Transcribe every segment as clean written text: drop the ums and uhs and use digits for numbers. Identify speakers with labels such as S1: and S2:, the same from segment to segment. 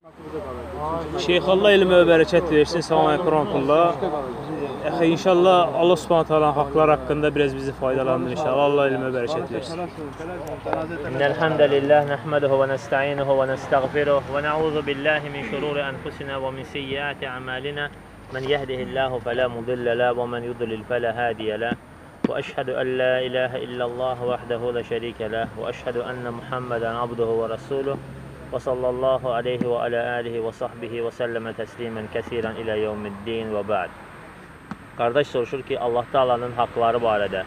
S1: Şeyx Allah elmə və bərəkət versin. Salam əleykum rahmetullah. İnşallah Allah Subhanahu taala'nın haqları haqqında biraz bizi faydalandır inşallah. Allah elmə və bərəkət versin.
S2: İnnel hamdəlillah nəhməduhu və nəstəinuhu və nəstəğfiruhu və nə'udzu billahi min şururi anfusina və min seyyiati a'malina. Men yehdihillahu fela mudille lahu və men yudlil fela hadiye lahu. Ve eşhedü en la ilahe illallah vahdehu la şerike lahu ve eşhedü enne Muhammeden abduhu ve resuluhu. Ve sallallahu aleyhi ve ala alihi ve sahbihi ve selleme teslimen kesiren ila yevmiddin ve ba'd. Kardeş soruşur ki Allah Teala'nın hakları barədə.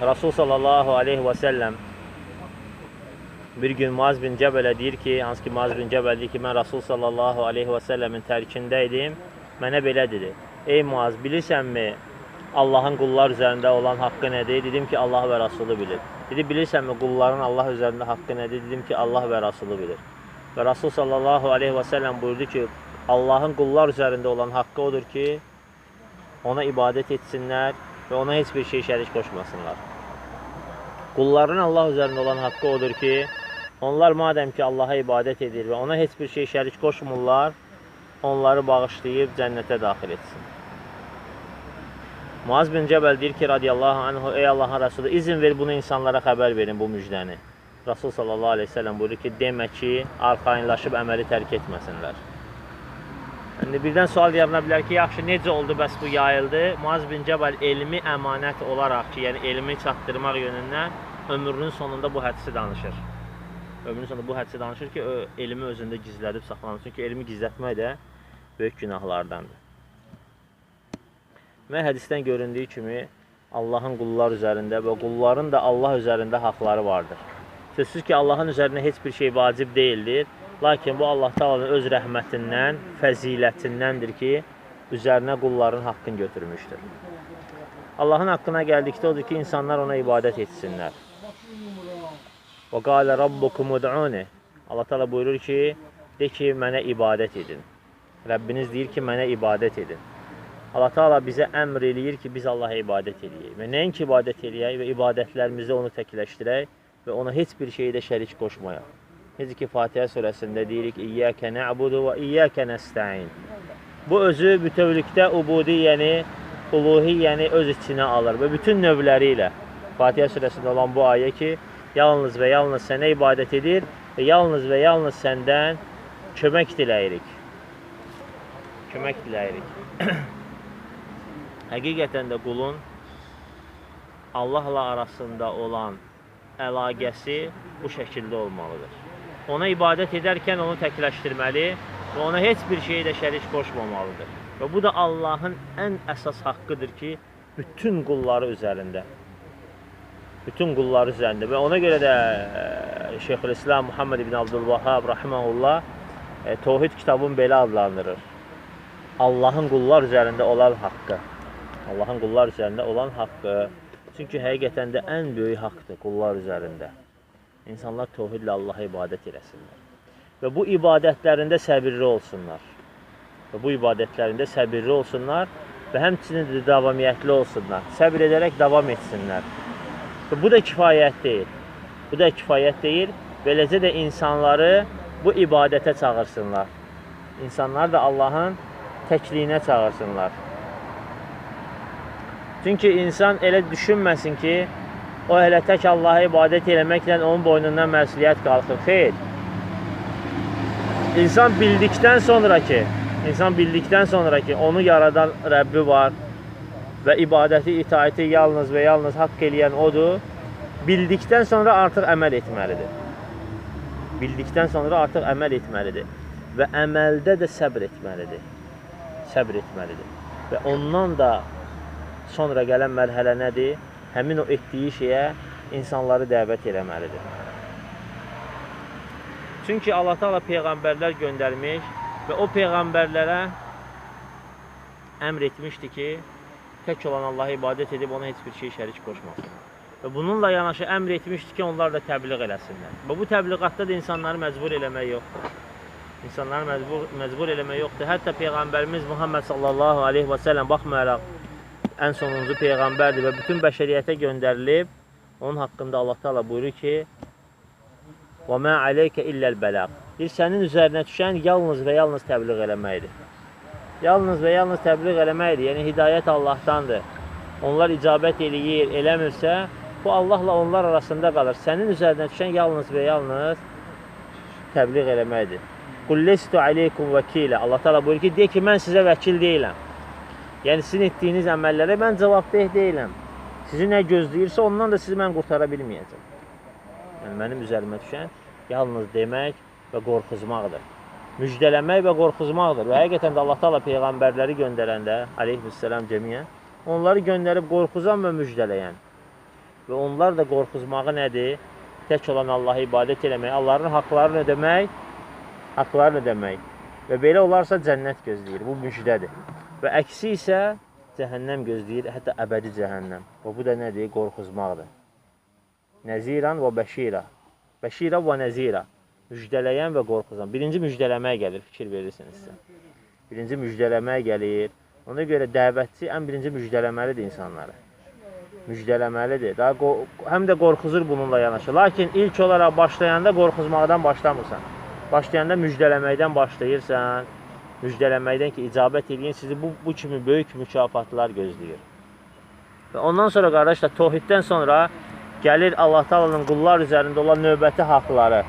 S2: Resul sallallahu aleyhi ve sellem bir gün Muaz bin Cəbələ deyir ki, hansı ki Muaz bin Cəbəl deyir ki, mən Resul sallallahu aleyhi ve sellemin tərkindəydim, mənə belə dedi. Ey Muaz, bilirsənmi Allahın qullar üzərində olan haqqı nədir? Dedim ki, Allah və Rasulü bilir. Dedi, bilirsənmi qulların Allah üzərində haqqı nədir? Dedim ki, Allah və Rasulü bilir. Və Rasul sallallahu aleyhi və səlləm buyurdu ki, Allahın qullar üzərində olan haqqı odur ki, ona ibadət etsinlər və ona heç bir şey şərik qoşmasınlar. Qulların Allah üzərində olan haqqı odur ki, onlar madəm ki Allaha ibadət edir və ona heç bir şey şərik qoşmurlar, onları bağışlayıb cənnətə daxil etsin. Muaz bin Cəbəl deyir ki, radiyallahu anhu, ey Allahın Rasulü, izin ver bunu insanlara xəbər verin bu müjdəni. Rasul sallallahu aleyhi ve sellem buyurur ki, demə ki, arxayınlaşıb əməli tərk etməsinlər. Yəni, birdən sual yarana bilər ki, yaxşı, necə oldu, bəs bu yayıldı? Muaz bin Cəbəl elmi əmanət olaraq ki, yəni elmi çatdırmaq yönündən ömrünün sonunda bu hədisi danışır. Ömrünün sonunda bu hədisi danışır ki, elmi özündə gizlədib saxlanır. Çünki elmi gizlətmək də böyük günahlardandır. Və hədisdən göründüyü kimi Allahın qullar üzərində və qulların da Allah üzərində haqları vardır. Sözsüz ki, Allahın üzərində heç bir şey vacib deyildir. Lakin bu Allah Taala'nın öz rəhmətindən, fəzilətindəndir ki, üzərinə qulların haqqını götürmüşdür. Allahın haqqına gəldikdə odur ki, insanlar ona ibadət etsinlər. Və qalə rabbukum ud'uni. Allah Taala buyurur ki, de ki, mənə ibadət edin. Rəbbiniz deyir ki, mənə ibadət edin. Allah Taala bizə əmr eləyir ki, biz Allaha ibadət edəyik. Və nəinki ibadət eləyək və ibadətlərimizdə onu təkləşdirək və ona heç bir şeyi də şərik qoşmayaq. Necə ki, Fatihə surəsində deyirik, İyyəkə nə'budu və İyyəkə nəstəin. Bu özü bütövlükdə ubudiyyəni, uluhiyyəni öz içinə alır və bütün növləri ilə Fatihə surəsində olan bu ayə ki, yalnız və yalnız sənə ibadət edir və yalnız səndən kömək diləyirik. Kömək diləyirik. Həqiqətən də qulun Allahla arasında olan əlaqəsi bu şəkildə olmalıdır. Ona ibadət edərkən onu təkləşdirməli və ona heç bir şeyi də şərik qoşmamalıdır. Və bu da Allahın ən əsas haqqıdır ki, bütün qulları üzərində. Bütün qulları üzərində. Və ona görə də Şeyxülislam Muhammed ibn Abdülvahhab rahimehullah Təvhid kitabını belə adlandırır. Allahın qullar üzərində olan haqqı. Allahın qullar üzərində olan haqqı. Çünki həqiqətən də ən böyük haqqdır qullar üzərində. İnsanlar təvhidlə Allaha ibadət eləsinlər. Və bu ibadətlərində səbirli olsunlar. Və həmçinin də davamiyyətli olsunlar. Səbir edərək davam etsinlər. Və bu da kifayət deyil. Beləcə də insanları bu ibadətə çağırsınlar. İnsanlar da Allahın təkliyinə çağırsınlar. Çünki insan elə düşünməsin ki, o elə tək Allaha ibadət eləməklə onun boynundan məsuliyyət qalxır. Xeyr. İnsan bildikdən sonra ki, onu yaradan Rəbbi var və ibadəti, itaəti yalnız və yalnız haqq eləyən odur, bildikdən sonra artıq əməl etməlidir. Və əməldə də səbr etməlidir. Və ondan da sonra gələn mərhələ nədir? Həmin o etdiyi şeyə insanları dəvət eləməlidir. Çünki Allah Taala peyğəmbərlər göndərmiş və o peyğəmbərlərə əmr etmişdi ki, tək olan Allaha ibadət edib ona heç bir şey şərik qoşmasın. Və bununla yanaşı əmr etmişdi ki, onlar da təbliğ eləsinlər. Və bu təbliğatda da insanları məcbur eləmək yoxdur. Hətta Peyğəmbərimiz Muhammed sallallahu aleyhi və səlləm baxmayaraq ən sonuncu Peyğəmbərdir və bütün bəşəriyyətə göndərilib, onun haqqında Allah Teala buyurur ki, وَمَا عَلَيْكَ إِلَّا الْبَلَاغ. Deyir, sənin üzərinə düşən yalnız və yalnız təbliğ eləməkdir. Yalnız və yalnız təbliğ eləməkdir. Yəni, hidayət Allahdandır. Onlar icabət eləyir, eləmirsə, bu Allahla onlar arasında qalır. Sənin üzərinə düşən yalnız və yalnız təbliğ eləməkdir. Qullestu aleykum vəkilə. Allah təala buyurur ki, deyir ki, mən sizə vəkil deyiləm. Yəni, sizin etdiyiniz əməllərə mən cavabdeh deyiləm. Sizi nə gözləyirsə, ondan da sizi mən qurtara bilməyəcəm. Yəni, mənim üzərimə düşən yalnız demək və qorxuzmaqdır. Müjdələmək və qorxuzmaqdır. Və həqiqətən də Allah təala peyğəmbərləri göndərəndə, aleyhissalam cəmiyə, onları göndərib qorxuzan və müjdələyən. Və onlar da qorxuzmağı nədir? Tək olan Allah'a ibadət eləmək, Allahın haqlarını ödəmək. Və belə olarsa cənnət gözləyir. Bu müjdədir. Və əksi isə cəhənnəm gözləyir, hətta əbədi cəhənnəm. Və bu da nədir? Qorxuzmaqdır. Nəziran və bəşira. Bəşira və nəzira. Müjdələyən və qorxuzan. Birinci müjdələmək gəlir, fikir verirsinizsə. Birinci müjdələmək gəlir. Ona görə dəvətçi ən birinci müjdələməlidir insanları. Müjdələməlidir. Həm də qorxuzur bununla yanaşı. Lakin ilk olaraq başlayanda qorxuzmaqdan başlamırsan. Başlayanda müjdələməkdən başlayırsan. Müjdələməkdən ki, icabət edin, sizi bu kimi böyük mükafatlar gözləyir. Və ondan sonra qardaşlar, tohiddən sonra gəlir Allah Taala'nın qullar üzərində olan növbəti haqları.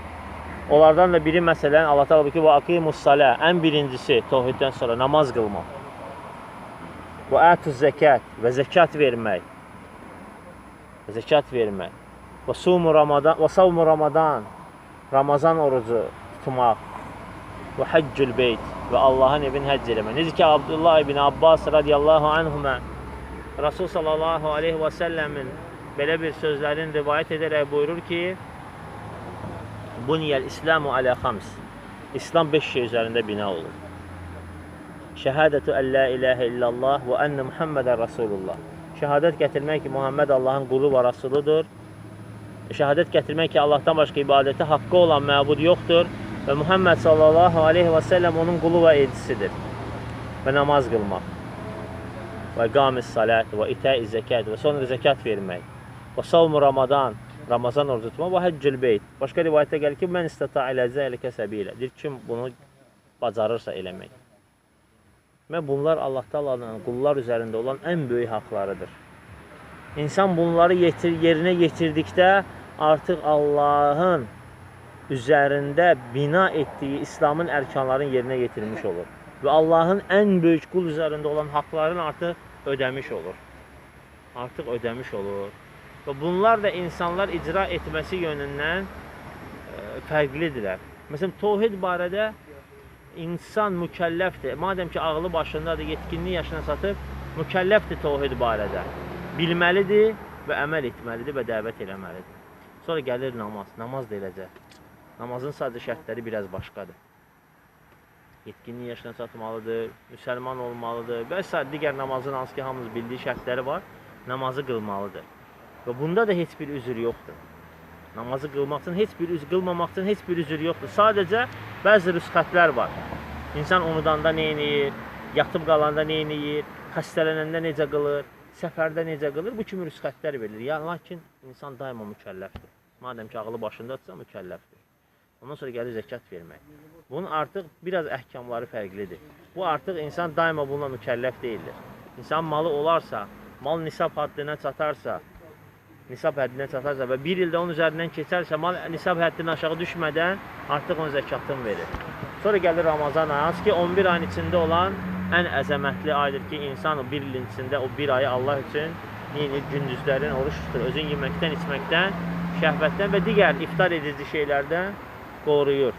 S2: Onlardan da biri məsələn Allah Taala buyurur ki, "Və aqimus-salə", ən birincisi tohiddən sonra namaz qılmaq. "Və atuz-zəkat", və zəkat vermək. Zəkat vermək. "Və savmu Ramadan", Ramazan orucu tutmaq. "Və haccul beyt", və Allahın evini həcc eləmək. Necə ki, Abdullah ibn Abbas radiyallahu anhumə Rasul sallallahu aleyhi və səlləmin belə bir sözlərini rivayət edərək buyurur ki, "Buniyəl İslamu alə xams", İslam 5 şey üzərində bina olur. "Şəhədətü ən la ilahə illallah və ənə Muhammedən Rasulullah", şəhadət gətirmək ki, Muhammed Allahın qulu və Rasuludur. Şəhadət gətirmək ki, Allahdan başqa ibadəti haqqı olan məbud yoxdur və Muhammed sallallahu aleyhi və səlləm onun qulu və elçisidir. Və namaz qılmaq. Və iqamis-salət və itə-i zəkat, və sonra zəkat vermək. Və savmu Ramadan, Ramazan orucu tutmaq. Və həccül beyt. Başqa rivayətdə gəlir ki, mən istəta iləcə əlikə səbilə. Deyir, kim bunu bacarırsa eləmək. Və bunlar Allah Taala'nın qullar üzərində olan ən böyük haqlarıdır. İnsan bunları yerinə yetirdikdə artıq Allahın üzərində bina etdiyi İslamın ərkanlarını yerinə yetirmiş olur. Və Allahın ən böyük qul üzərində olan haqlarını artıq ödəmiş olur. Artıq ödəmiş olur. Və bunlar da insanlar icra etməsi yönündən fərqlidirlər. Məsələn, tohid barədə insan mükəlləfdir. Madəm ki, ağlı başındadır, yetkinlik yaşına satıb, mükəlləfdir tohid barədə. Bilməlidir və əməl etməlidir və dəvət eləməlidir. Sonra gəlir namaz. Namaz da eləcək. Namazın sadəcə şərtləri biraz başqadır. Yetkinlik yaşına çatmalıdır, müsəlman olmalıdır və s. digər namazın hansı ki, hamımız bildiyi şərtləri var, namazı qılmalıdır. Və bunda da heç bir üzr yoxdur. Namazı qılmaq üçün, qılmamaq üçün heç bir üzr yoxdur. Sadəcə bəzi rüsxətlər var. İnsan unudanda nə edir, yatıb qalanda nə edir, xəstələnəndə necə qılır, səfərdə necə qılır, bu kimi rüsxətlər verilir. Yəni, lakin insan daima mükəlləfdir. Madəm ki, ağlı başındadırsa, mükəlləfdir. Ondan sonra gəlir zəkat vermək. Bunun artıq biraz əhkamları fərqlidir. Bu artıq insan daima bununla mükəlləf deyildir. İnsan malı olarsa, mal nisab həddinə çatarsa və bir ildə onun üzərindən keçərsə, mal nisab həddinə aşağı düşmədən artıq onun zəkatını verir. Sonra gəlir Ramazan ayı, hansı ki 11 ayın içində olan ən əzəmətli aydır ki, insan o bir ilin içində o bir ayı Allah üçün gündüzlərin oruç tutur, özün yeməkdən, içməkdən, şəhvətdən və digər iftar edici şeylərdən qoruyur.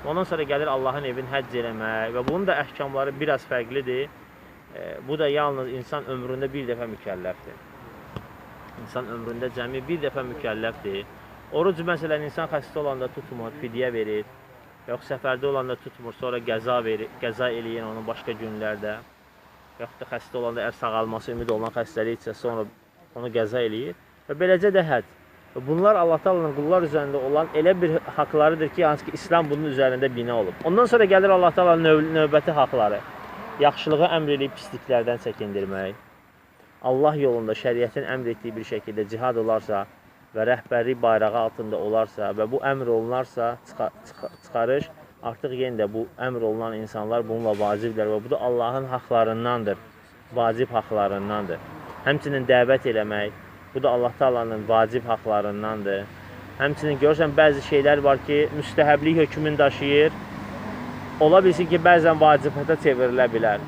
S2: Ondan sonra gəlir Allahın evini həcc eləmək və bunun da əhkamları biraz fərqlidir. Bu da yalnız insan ömründə bir dəfə mükəlləfdir. İnsan ömründə cəmi bir dəfə mükəlləfdir. Oruc məsələn, insan xəstə olanda tutmur, fidyə verir. Yox, səfərdə olanda tutmur, sonra qəza eləyir onu başqa günlərdə. Yox da xəstə olanda əgər sağalması ümid olunan xəstəliksə, sonra onu qəza eləyir. Və beləcə də həcc. Bunlar Allah Taala'nın qullar üzərində olan elə bir haqlarıdır ki, hansı ki, İslam bunun üzərində bina olub. Ondan sonra gəlir Allah Taala'nın növbəti haqları. Yaxşılığı əmr edib pisliklərdən çəkindirmək. Allah yolunda şəriətin əmr etdiyi bir şəkildə cihad olarsa və rəhbərlik bayrağı altında olarsa və bu əmr olunarsa çıxarış artıq yenə də bu əmr olunan insanlar bununla vaciblər və bu da Allahın haqlarındandır, vacib haqlarındandır. Həmçinin dəvət eləmək, bu da Allah Taala'nın vacib haqlarındandır. Həmçinin görürsən, bəzi şeylər var ki, müstəhəblik hökmünü daşıyır. Ola bilsin ki, bəzən vacibata çevrilə bilər.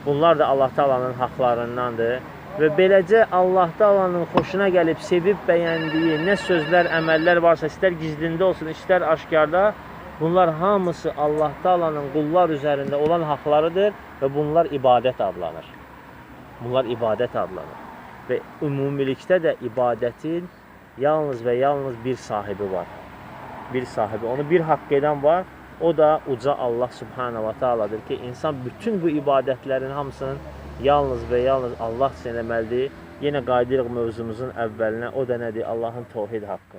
S2: Bunlar da Allah Taala'nın haqlarındandır. Və beləcə Allah Taala'nın xoşuna gəlib, sevib bəyəndiyi nə sözlər, əməllər varsa, istər gizlində olsun, istər aşkarda, bunlar hamısı Allah Taala'nın qullar üzərində olan haqlarıdır və bunlar ibadət adlanır. Bunlar ibadət adlanır. Və ümumilikdə də ibadətin yalnız və yalnız bir sahibi var. Bir sahibi. Onu bir haqq edən var. O da uca Allah Subhanahu wa Taala'dır ki, insan bütün bu ibadətlərin hamısının yalnız və yalnız Allah üçün eləməlidir. Yenə qayıdırıq mövzumuzun əvvəlinə. O da nədir? Allahın təvhid haqqı.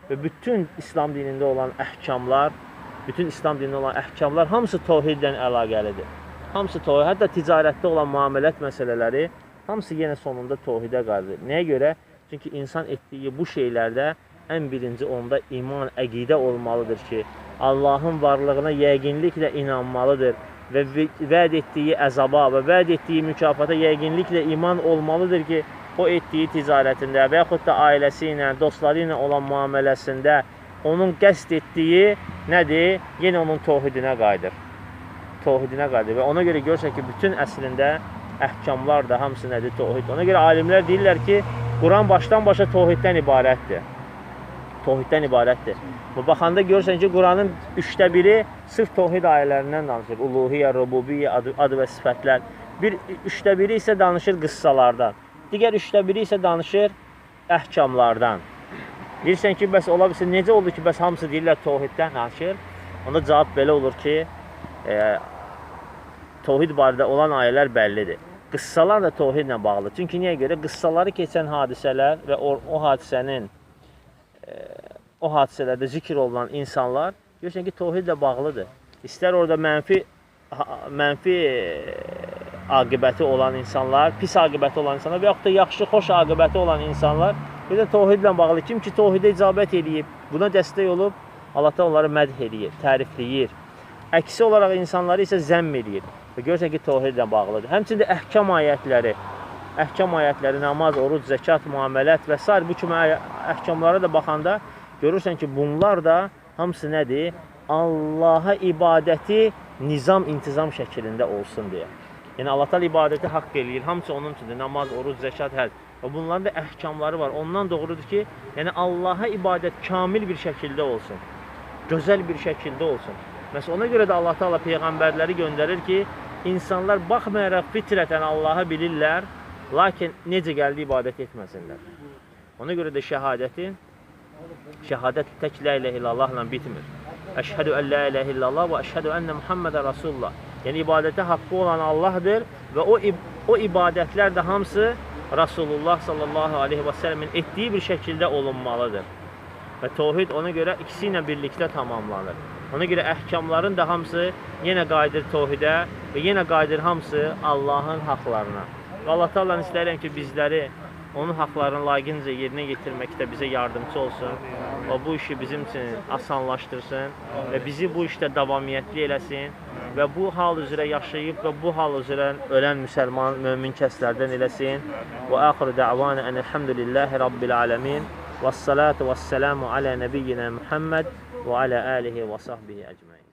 S2: Və bütün İslam dinində olan əhkamlar, hamısı təvhidlə əlaqəlidir. Hamısı təvhid, hətta ticarətdə olan müamelət məsələləri hamısı yenə sonunda təvhidə qayıdır. Nəyə görə? Çünki insan etdiyi bu şeylərdə ən birinci onda iman, əqidə olmalıdır ki, Allahın varlığına yəqinliklə inanmalıdır və vəd etdiyi əzaba və vəd etdiyi mükafata yəqinliklə iman olmalıdır ki, o etdiyi ticarətində və yaxud da ailəsi ilə, dostları ilə olan müamələsində onun qəsd etdiyi nədir? Yenə onun təvhidinə qayıdır. Təvhidinə qayıdır və ona görə görürsən ki, bütün əslində əhkamlar da hamısı nədir? Təvhid. Ona görə alimlər deyirlər ki, Quran başdan başa təvhiddən ibarətdir. Təvhiddən ibarətdir. Bu baxanda görürsən ki, Quranın 1/3 sırf təvhid ayələrindən danışır. Uluhiyyə, rububiyyə, adı və sifətlər. 1/3 isə danışır qıssalardan. Digər 1/3 isə danışır əhkamlardan. Deyirsən ki, bəs ola bilsin, necə oldu ki, bəs hamısı deyirlər təvhiddən danışır? Onda cavab belə olur ki, təvhid barədə olan ayələr bəllidir. Qıssalar da təvhidlə bağlı. Çünki niyə görə? Qıssaları keçən hadisələr və o hadisələrdə zikr olunan insanlar görürsən ki, təvhidlə bağlıdır. İstər orada mənfi aqibəti olan insanlar, pis aqibəti olan insanlar və yaxud da yaxşı, xoş aqibəti olan insanlar bir də təvhidlə bağlı. Kim ki, təvhidə icabət edib, buna dəstək olub, Allah da onları mədh edir, tərifləyir. Əksi olaraq insanları isə zəmm edir. Və görürsən ki, təvhidlə bağlıdır. Həmçində əhkam ayətləri, namaz, oruc, zəkat, müamələt və s. bu kimi əhkamlara da baxanda görürsən ki, bunlar da hamısı nədir? Allaha ibadəti nizam, intizam şəklində olsun deyə. Yəni, Allah da ibadəti haqq eləyir. Hamısı onun üçündür. Namaz, oruc, zəkat, həcc. Və bunların da əhkamları var. Ondan doğrudur ki, yəni Allaha ibadət kamil bir şəkildə olsun. Gözəl bir şəkildə olsun. Məsələn, ona görə də Allah Taala peyğəmbərləri göndərir ki, insanlar baxmayaraq fitrətən Allahı bilirlər, lakin necə gəldi ibadət etməsinlər. Ona görə də şəhadət tək la ilə illallahla bitmir. Əşhədü ən la ilə illallah və əşhədü ənə Muhammedən Rasulullah. Yəni, ibadətə haqqı olan Allahdır və o ibadətlər də hamısı Rasulullah sallallahu aleyhi və səlləmin etdiyi bir şəkildə olunmalıdır. Və təvhid ona görə ikisi ilə birlikdə tamamlanır. Ona görə əhkamların da hamısı yenə qayıdır təvhidə və yenə qayıdır hamısı Allahın haqlarına. Və Allah Taala'dan istəyirəm ki, bizləri onun haqlarını layiqincə yerinə yetirməkdə bizə yardımcı olsun. Və bu işi bizim üçün asanlaşdırsın və bizi bu işdə davamiyyətli eləsin və bu hal üzrə yaşayıb və bu hal üzrə ölən müsəlman, mömin kəslərdən eləsin. Və axiru da'vana enelhamdülillahi rabbil alemin. Və salatu və selamu alə nəbiyyina Muhammed və alə alihi və sahbihi əcməin.